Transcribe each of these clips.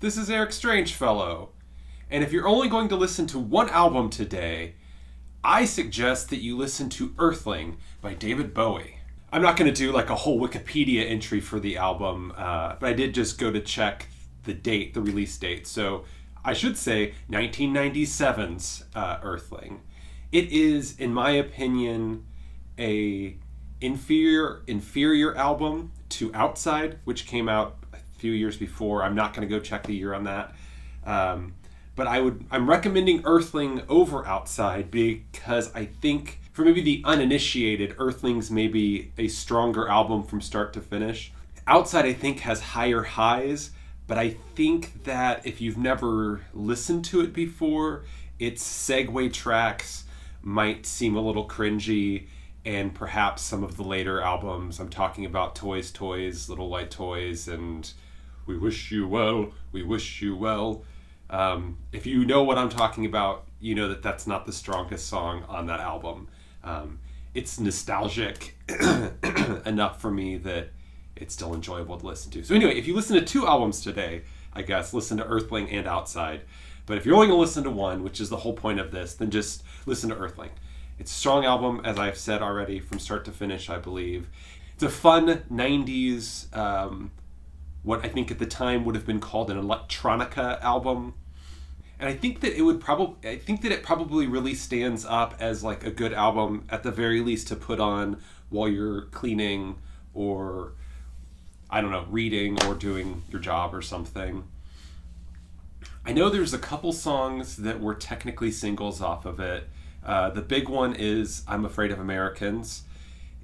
this is Erik Strangefellow. And if you're only going to listen to one album today, I suggest that you listen to Earthling by David Bowie. I'm not going to do like a whole Wikipedia entry for the album, but I did just go to check the date, the release date. So I should say 1997's Earthling. It is, in my opinion, a inferior album to Outside, which came out a few years before. I'm not going to go check the year on that. But I'm recommending Earthling over Outside because I think for maybe the uninitiated, Earthling's maybe a stronger album from start to finish. Outside, I think, has higher highs, but I think that if you've never listened to it before, its segue tracks might seem a little cringy, and perhaps some of the later albums, I'm talking about Toys, Toys, Little White Toys, and We Wish You Well, We Wish You Well. If you know what I'm talking about, you know that that's not the strongest song on that album. It's nostalgic enough for me that it's still enjoyable to listen to. So anyway, if you listen to two albums today, I guess, listen to Earthling and Outside. But if you're only going to listen to one, which is the whole point of this, then just listen to Earthling. It's a strong album, as I've said already, from start to finish, I believe. It's a fun 90s, what I think at the time would have been called an electronica album. And I think that it probably really stands up as like a good album, at the very least, to put on while you're cleaning or, I don't know, reading or doing your job or something. I know there's a couple songs that were technically singles off of it. The big one is I'm Afraid of Americans.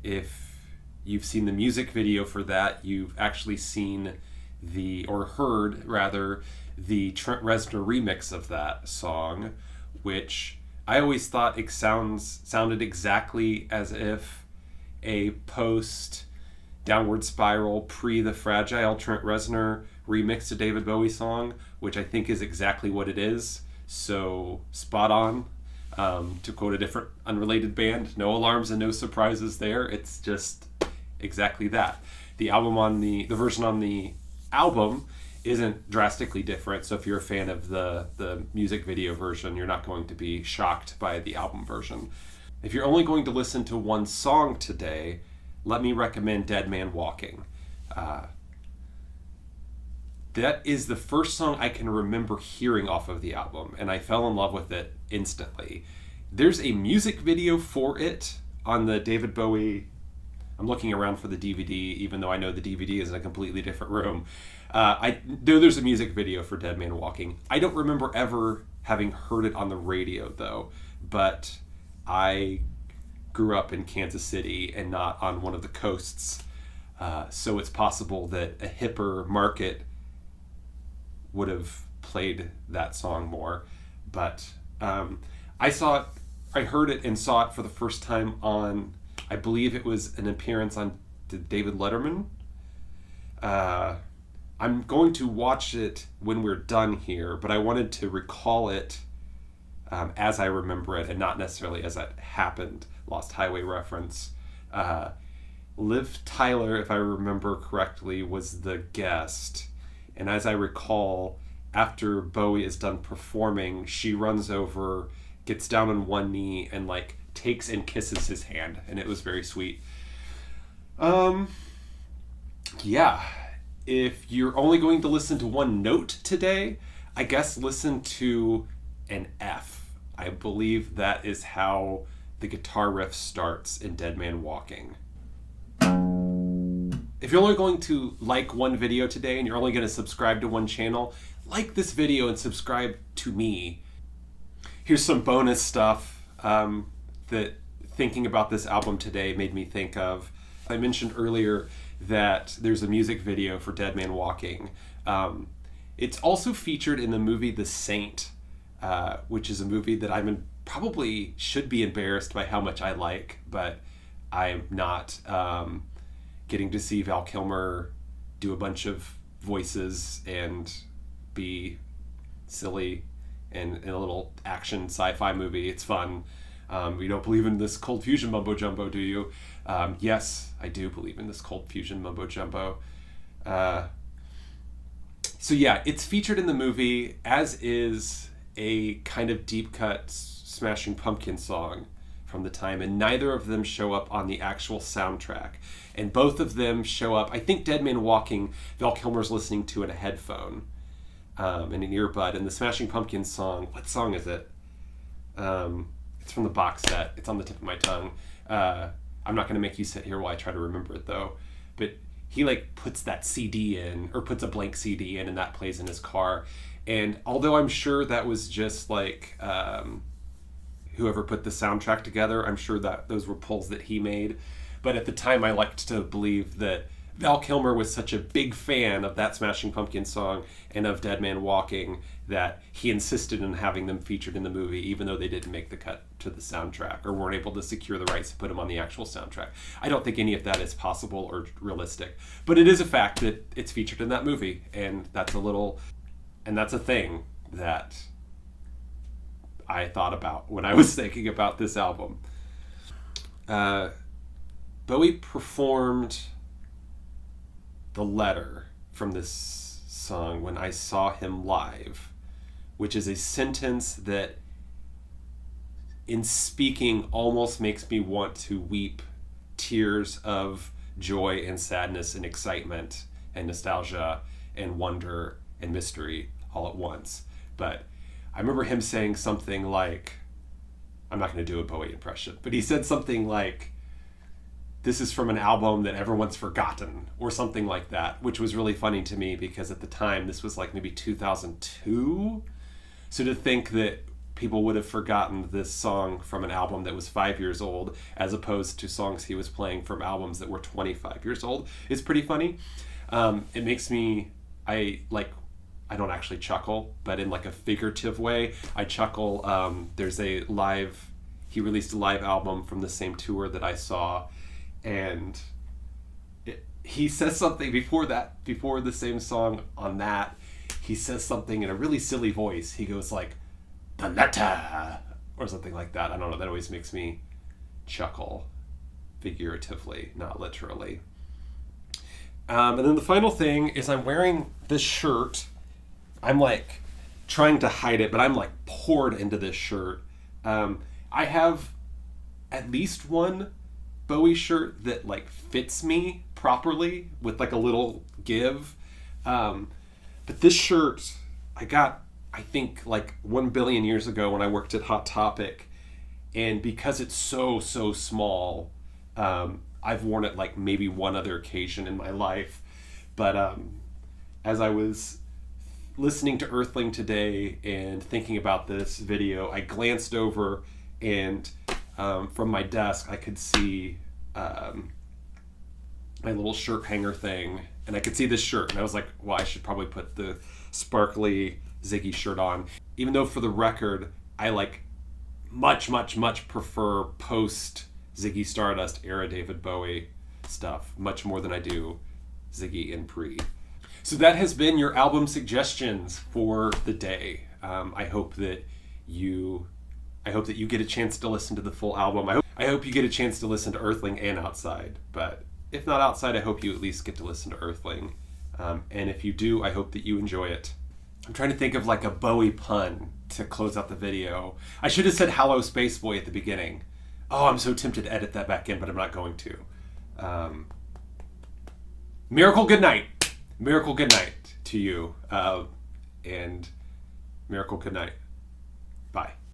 If you've seen the music video for that, you've actually seen heard the Trent Reznor remix of that song, which I always thought it sounded exactly as if a post Downward Spiral pre The Fragile Trent Reznor remixed a David Bowie song, which I think is exactly what it is. So spot on. To quote a different unrelated band, no alarms and no surprises there. It's just exactly that. The version on the album isn't drastically different, so if you're a fan of the music video version, you're not going to be shocked by the album version. If you're only going to listen to one song today, let me recommend Dead Man Walking. That is the first song I can remember hearing off of the album, and I fell in love with it instantly. There's a music video for it on the David Bowie. I'm looking around for the DVD, even though I know the DVD is in a completely different room. I know there's a music video for Dead Man Walking. I don't remember ever having heard it on the radio, though, but I grew up in Kansas City and not on one of the coasts, so it's possible that a hipper market would have played that song more. But I heard it and saw it for the first time on, I believe it was an appearance on David Letterman. I'm going to watch it when we're done here, but I wanted to recall it as I remember it and not necessarily as it happened. Lost Highway reference. Liv Tyler, if I remember correctly, was the guest. And as I recall, after Bowie is done performing, she runs over, gets down on one knee, and like takes and kisses his hand, and it was very sweet. Yeah. If you're only going to listen to one note today, I guess listen to an F. I believe that is how the guitar riff starts in Dead Man Walking. If you're only going to like one video today and you're only going to subscribe to one channel, like this video and subscribe to me. Here's some bonus stuff that thinking about this album today made me think of. I mentioned earlier that there's a music video for Dead Man Walking. It's also featured in the movie The Saint, which is a movie that probably should be embarrassed by how much I like, but I'm not. Getting to see Val Kilmer do a bunch of voices and be silly in a little action sci-fi movie. It's fun. You don't believe in this cold fusion mumbo jumbo, do you? Yes, I do believe in this cold fusion mumbo jumbo. So yeah, it's featured in the movie, as is a kind of deep cut Smashing Pumpkins song from the time, and neither of them show up on the actual soundtrack. And both of them show up, I think Dead Man Walking, Val Kilmer's listening to in a headphone, in an earbud, and the Smashing Pumpkins song, what song is it? It's from the box set. It's on the tip of my tongue. I'm not going to make you sit here while I try to remember it, though. But he like puts that CD in, or puts a blank CD in, and that plays in his car. And although I'm sure that was just like whoever put the soundtrack together, I'm sure that those were pulls that he made. But at the time, I liked to believe that Val Kilmer was such a big fan of that Smashing Pumpkins song and of Dead Man Walking that he insisted on having them featured in the movie, even though they didn't make the cut to the soundtrack or weren't able to secure the rights to put them on the actual soundtrack. I don't think any of that is possible or realistic, but it is a fact that it's featured in that movie, and that's a thing that I thought about when I was thinking about this album. Bowie performed The Letter from this song when I saw him live, which is a sentence that in speaking almost makes me want to weep tears of joy and sadness and excitement and nostalgia and wonder and mystery all at once. But I remember him saying something like, I'm not going to do a Bowie impression, but he said something like, this is from an album that everyone's forgotten, or something like that, which was really funny to me because at the time, this was like maybe 2002. So to think that people would have forgotten this song from an album that was 5 years old, as opposed to songs he was playing from albums that were 25 years old, is pretty funny. It makes me, I don't actually chuckle, but in like a figurative way, I chuckle. There's he released a live album from the same tour that I saw, and he says something before the same song on that, he says something in a really silly voice. He goes like, the letter, or something like that. I don't know, that always makes me chuckle, figuratively, not literally. And then the final thing is I'm wearing this shirt. I'm like trying to hide it, but I'm like poured into this shirt. I have at least one Bowie shirt that like fits me properly with like a little give. But this shirt I got, I think like 1 billion years ago when I worked at Hot Topic. And because it's so small, I've worn it like maybe one other occasion in my life. But as I was listening to Earthling today and thinking about this video, I glanced over and from my desk I could see my little shirt hanger thing, and I could see this shirt, and I was like, well, I should probably put the sparkly Ziggy shirt on, even though for the record I like much prefer post Ziggy Stardust era David Bowie stuff much more than I do Ziggy and pre. So that has been your album suggestions for the day. I hope that you get a chance to listen to the full album. I hope you get a chance to listen to Earthling and Outside. But if not Outside, I hope you at least get to listen to Earthling. And if you do, I hope that you enjoy it. I'm trying to think of like a Bowie pun to close out the video. I should have said Hello Space Boy at the beginning. Oh, I'm so tempted to edit that back in, but I'm not going to. Miracle good night. Miracle good night to you. And Miracle good night. Bye.